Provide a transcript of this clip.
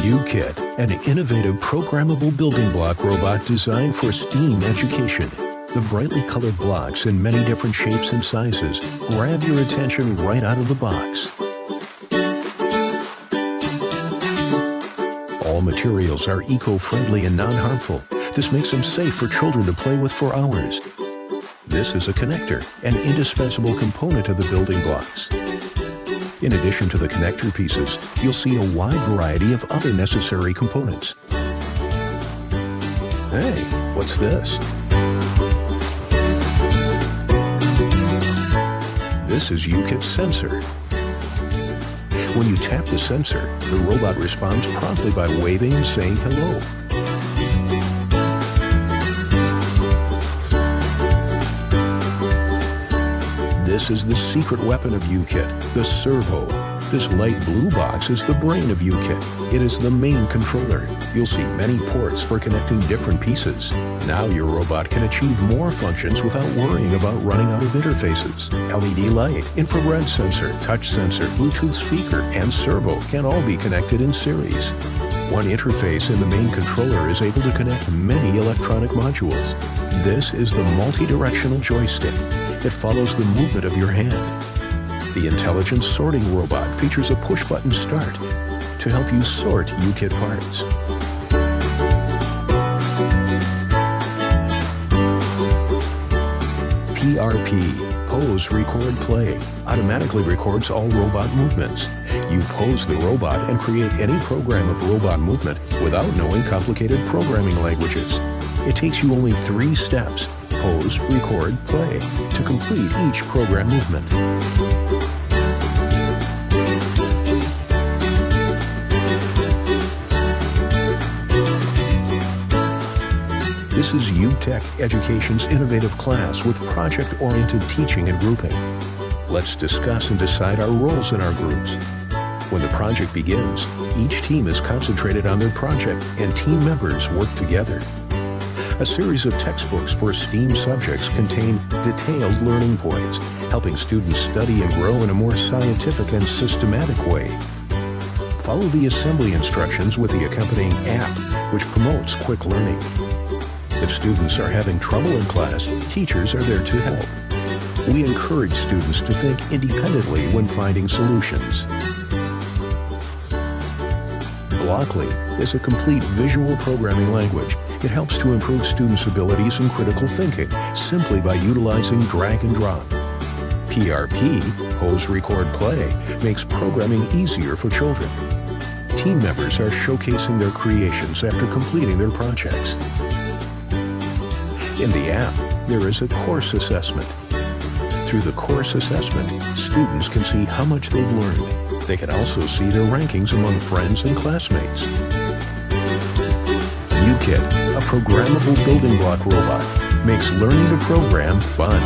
UKIT, an innovative programmable building block robot designed for STEAM education. The brightly colored blocks in many different shapes and sizes grab your attention right out of the box. All materials are eco-friendly and non-harmful. This makes them safe for children to play with for hours. This is a connector, an indispensable component of the building blocks. In addition to the connector pieces, you'll see a wide variety of other necessary components. Hey, what's this? This is UKIT's sensor. When you tap the sensor, the robot responds promptly by waving and saying hello. This is the secret weapon of UKIT, the servo. This light blue box is the brain of UKIT. It is the main controller. You'll see many ports for connecting different pieces. Now your robot can achieve more functions without worrying about running out of interfaces. LED light, infrared sensor, touch sensor, Bluetooth speaker, and servo can all be connected in series. One interface in the main controller is able to connect many electronic modules. This is the multi-directional joystick. It follows the movement of your hand. The intelligent sorting robot features a push-button start to help you sort UKIT parts. PRP, Pose, Record, Play, automatically records all robot movements. You pose the robot and create any program of robot movement without knowing complicated programming languages. It takes you only 3 steps, pose, record, play, to complete each program movement. This is UTech Education's innovative class with project-oriented teaching and grouping. Let's discuss and decide our roles in our groups. When the project begins, each team is concentrated on their project and team members work together. A series of textbooks for STEAM subjects contain detailed learning points, helping students study and grow in a more scientific and systematic way. Follow the assembly instructions with the accompanying app, which promotes quick learning. If students are having trouble in class, teachers are there to help. We encourage students to think independently when finding solutions. Blockly is a complete visual programming language. It helps to improve students' abilities in critical thinking simply by utilizing drag and drop. PRP, Pose, Record, Play, makes programming easier for children. Team members are showcasing their creations after completing their projects. In the app, there is a course assessment. Through the course assessment, students can see how much they've learned. They can also see their rankings among friends and classmates. UKIT, a programmable building block robot, makes learning to program fun.